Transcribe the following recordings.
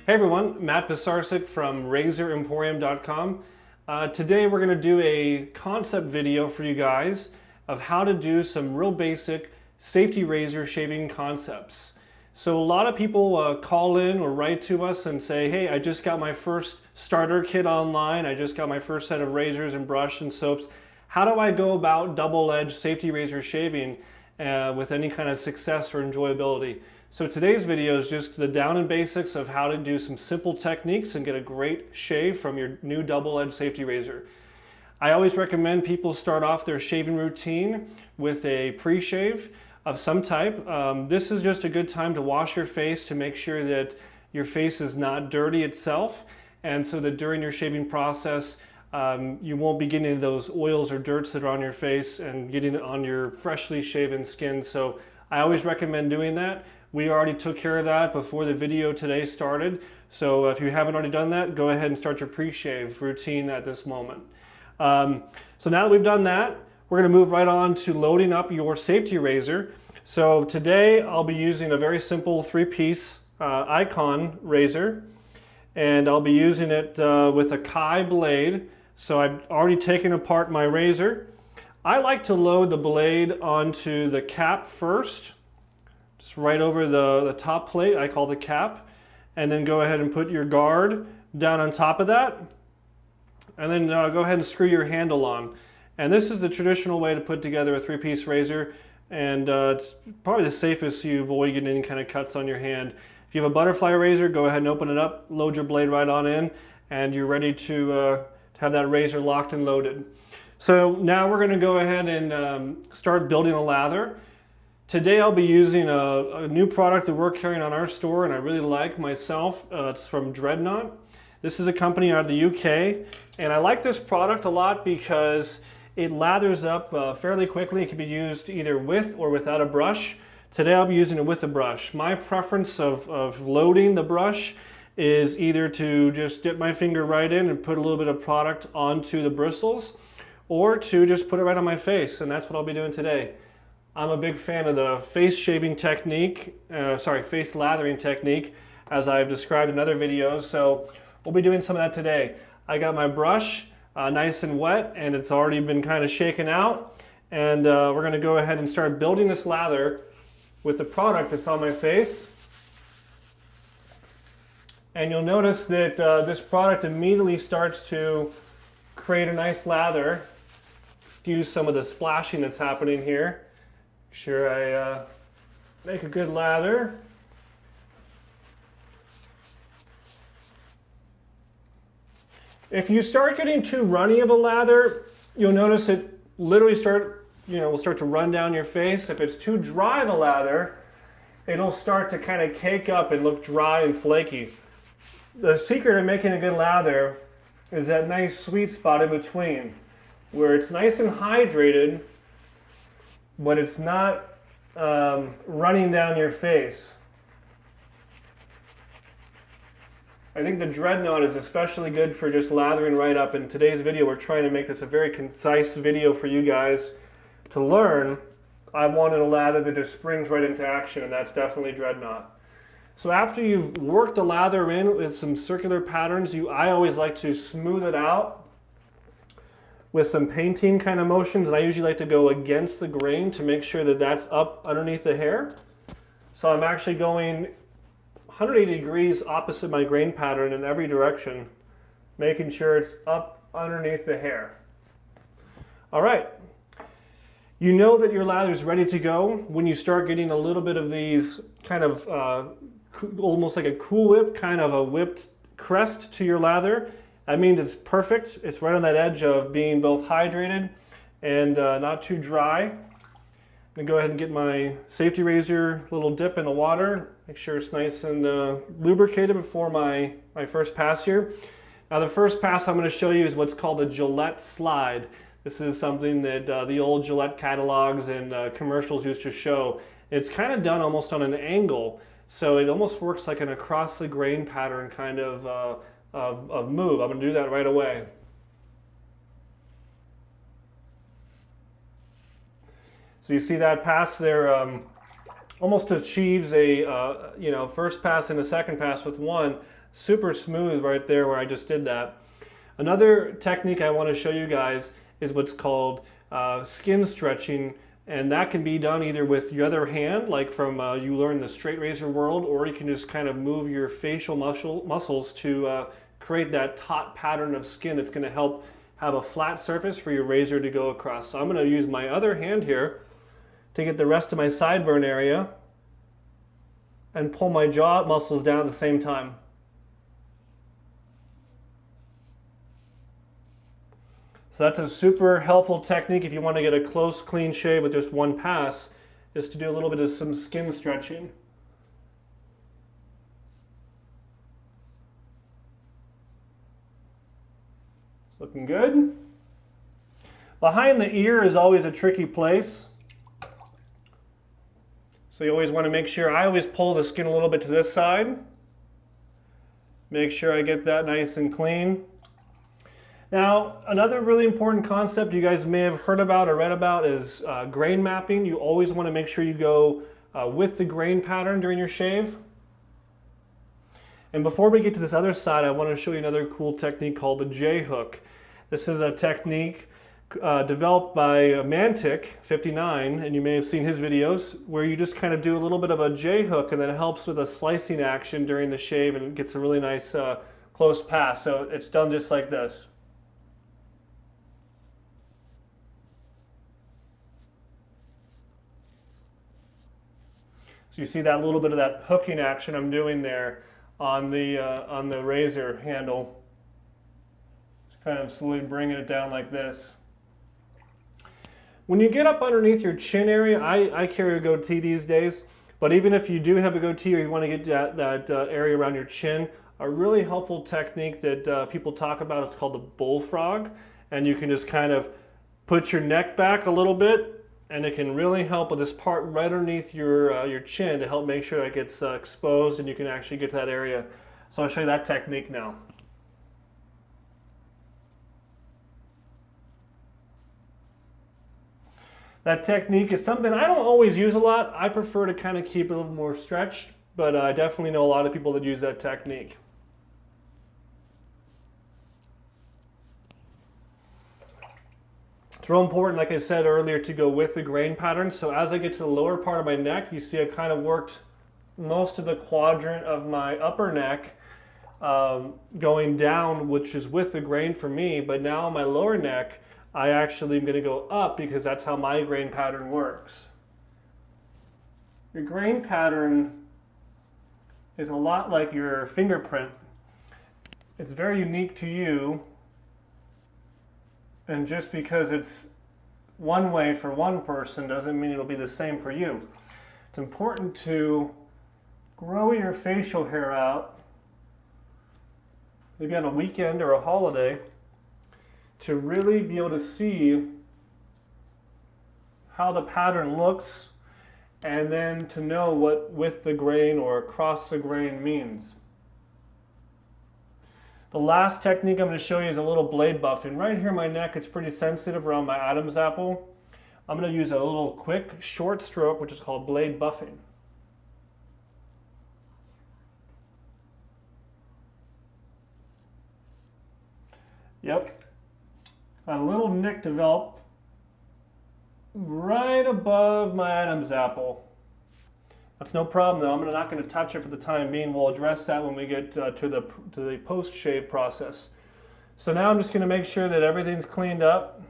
Hey everyone, Matt Pisarcik from RazorEmporium.com. Today we're going to do a concept video for you guys of how to do some real basic safety razor shaving concepts. So a lot of people call in or write to us and say, hey, I just got my first starter kit online, I just got my first set of razors and brush and soaps. How do I go about double-edged safety razor shaving with any kind of success or enjoyability? So today's video is just the down and basics of how to do some simple techniques and get a great shave from your new double-edged safety razor. I always recommend people start off their shaving routine with a pre-shave of some type. This is just a good time to wash your face to make sure that your face is not dirty itself, and so that during your shaving process you won't be getting those oils or dirts that are on your face and getting it on your freshly shaven skin. So I always recommend doing that. We already took care of that before the video today started. So if you haven't already done that, go ahead and start your pre-shave routine at this moment. So now that we've done that, we're going to move right on to loading up your safety razor. So today I'll be using a very simple 3-piece icon razor, and I'll be using it with a Kai blade. So I've already taken apart my razor. I like to load the blade onto the cap first, just right over the top plate, I call the cap, and then go ahead and put your guard down on top of that, and then go ahead and screw your handle on. And this is the traditional way to put together a 3-piece razor, and it's probably the safest so you avoid getting any kind of cuts on your hand. If you have a butterfly razor, go ahead and open it up, load your blade right on in, and you're ready to have that razor locked and loaded. So now we're going to go ahead and start building a lather. Today I'll be using a new product that we're carrying on our store and I really like myself. It's from Dreadnought. This is a company out of the UK, and I like this product a lot because it lathers up fairly quickly. It can be used either with or without a brush. Today I'll be using it with a brush. My preference of loading the brush is either to just dip my finger right in and put a little bit of product onto the bristles, or to just put it right on my face, and that's what I'll be doing today. I'm a big fan of the face shaving technique, face lathering technique, as I've described in other videos, so we'll be doing some of that today. I got my brush nice and wet, and it's already been kind of shaken out, and we're going to go ahead and start building this lather with the product that's on my face. And you'll notice that this product immediately starts to create a nice lather. Excuse some of the splashing that's happening here. Make sure I make a good lather. If you start getting too runny of a lather, you'll notice it literally will start to run down your face. If it's too dry of a lather, it'll start to kind of cake up and look dry and flaky. The secret of making a good lather is that nice sweet spot in between, where it's nice and hydrated, but it's not running down your face. I think the Dreadnought is especially good for just lathering right up. In today's video, we're trying to make this a very concise video for you guys to learn. I wanted a lather that just springs right into action, and that's definitely Dreadnought. So after you've worked the lather in with some circular patterns, I always like to smooth it out with some painting kind of motions, and I usually like to go against the grain to make sure that that's up underneath the hair. So I'm actually going 180 degrees opposite my grain pattern in every direction, making sure it's up underneath the hair. All right. You know that your lather is ready to go when you start getting a little bit of these kind of almost like a Cool Whip, kind of a whipped crest to your lather. That means it's perfect. It's right on that edge of being both hydrated and not too dry. I'm going to go ahead and get my safety razor, a little dip in the water, make sure it's nice and lubricated before my first pass here. Now the first pass I'm going to show you is what's called a Gillette Slide. This is something that the old Gillette catalogs and commercials used to show. It's kind of done almost on an angle, so it almost works like an across the grain pattern kind of move. I'm going to do that right away. So you see that pass there almost achieves a first pass and a second pass with one. super smooth right there where I just did that. Another technique I want to show you guys is what's called skin stretching, and that can be done either with your other hand, like from you learn the straight razor world, or you can just kind of move your facial muscles to create that taut pattern of skin that's going to help have a flat surface for your razor to go across. So I'm going to use my other hand here to get the rest of my sideburn area and pull my jaw muscles down at the same time. So that's a super helpful technique if you want to get a close, clean shave with just one pass, is to do a little bit of some skin stretching. It's looking good. Behind the ear is always a tricky place. So you always want to make sure, I always pull the skin a little bit to this side. Make sure I get that nice and clean. Now, another really important concept you guys may have heard about or read about is grain mapping. You always want to make sure you go with the grain pattern during your shave. And before we get to this other side, I want to show you another cool technique called the J-hook. This is a technique developed by Mantic59, and you may have seen his videos, where you just kind of do a little bit of a J-hook, and then it helps with a slicing action during the shave, and it gets a really nice close pass. So it's done just like this. So you see that little bit of that hooking action I'm doing there on the razor handle. Just kind of slowly bringing it down like this. When you get up underneath your chin area, I carry a goatee these days, but even if you do have a goatee or you want to get that area around your chin, a really helpful technique that people talk about, it's called the Bullfrog, and you can just kind of put your neck back a little bit, and it can really help with this part right underneath your chin to help make sure it gets exposed and you can actually get to that area. So I'll show you that technique now. That technique is something I don't always use a lot. I prefer to kind of keep it a little more stretched, but I definitely know a lot of people that use that technique. It's real important, like I said earlier, to go with the grain pattern. So as I get to the lower part of my neck, you see I've kind of worked most of the quadrant of my upper neck going down, which is with the grain for me, but now on my lower neck, I actually am going to go up because that's how my grain pattern works. Your grain pattern is a lot like your fingerprint. It's very unique to you, and just because it's one way for one person doesn't mean it'll be the same for you. It's important to grow your facial hair out, maybe on a weekend or a holiday, to really be able to see how the pattern looks, and then to know what with the grain or across the grain means. The last technique I'm going to show you is a little blade buffing. Right here in my neck, it's pretty sensitive around my Adam's apple. I'm going to use a little quick short stroke, which is called blade buffing. Yep. A little nick developed right above my Adam's apple. That's no problem though. I'm not going to touch it for the time being. We'll address that when we get to the post-shave process. So now I'm just going to make sure that everything's cleaned up.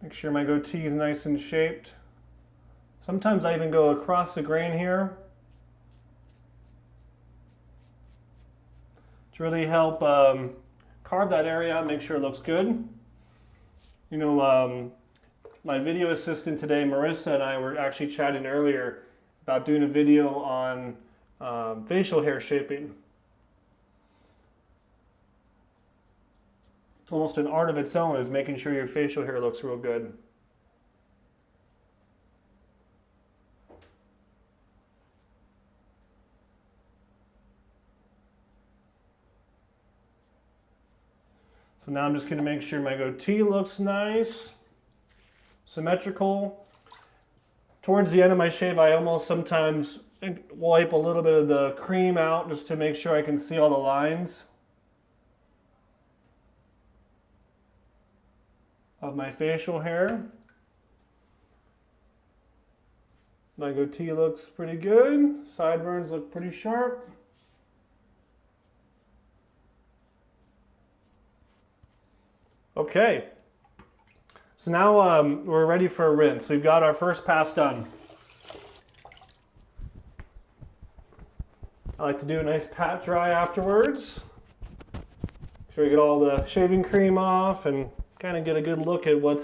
Make sure my goatee is nice and shaped. Sometimes I even go across the grain here to really help carve that area out, make sure it looks good. You know, my video assistant today, Marissa, and I were actually chatting earlier about doing a video on facial hair shaping. It's almost an art of its own, is making sure your facial hair looks real good. So now I'm just going to make ssure my goatee looks nice, symmetrical. Towards the end of my shave, I almost sometimes wipe a little bit of the cream out just to make sure I can see all the lines of my facial hair. My goatee looks pretty good. Sideburns look pretty sharp. Okay. So now we're ready for a rinse. We've got our first pass done. I like to do a nice pat dry afterwards. Make sure we get all the shaving cream off and kind of get a good look at what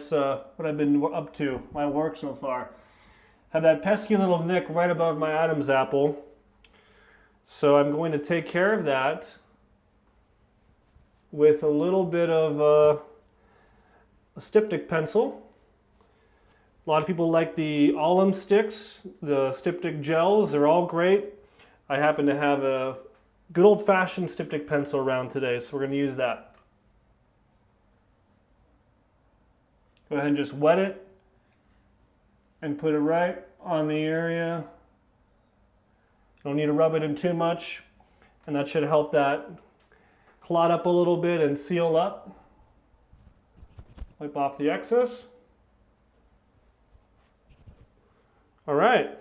I've been up to, my work so far. Have that pesky little nick right above my Adam's apple. So I'm going to take care of that with a little bit of a styptic pencil. A lot of people like the alum sticks, the styptic gels. They're all great. I happen to have a good old-fashioned styptic pencil around today, so we're going to use that. Go ahead and just wet it and put it right on the area. Don't need to rub it in too much, and that should help that clot up a little bit and seal up. Wipe off the excess. All right.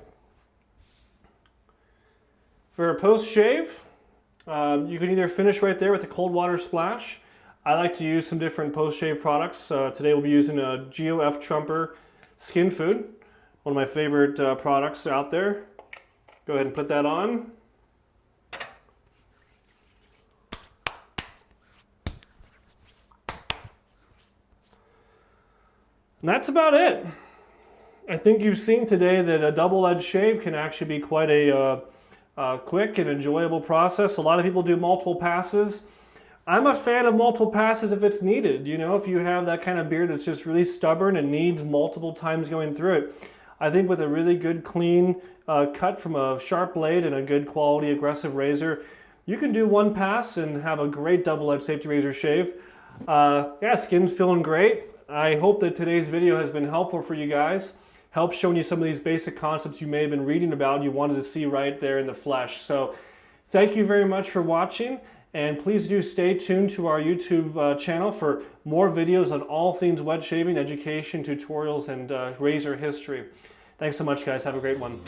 For a post-shave, you can either finish right there with a cold water splash. I like to use some different post-shave products. Today we'll be using a GOF Trumper Skin Food, one of my favorite products out there. Go ahead and put that on. And that's about it. I think you've seen today that a double-edged shave can actually be quite a quick and enjoyable process. A lot of people do multiple passes. I'm a fan of multiple passes if it's needed. You know, if you have that kind of beard that's just really stubborn and needs multiple times going through it. I think with a really good clean cut from a sharp blade and a good quality aggressive razor, you can do one pass and have a great double-edged safety razor shave. Yeah, skin's feeling great. I hope that today's video has been helpful for you guys. Help showing you some of these basic concepts you may have been reading about and you wanted to see right there in the flesh. So thank you very much for watching, and please do stay tuned to our YouTube channel for more videos on all things wet shaving, education, tutorials, and razor history. Thanks so much, guys. Have a great one.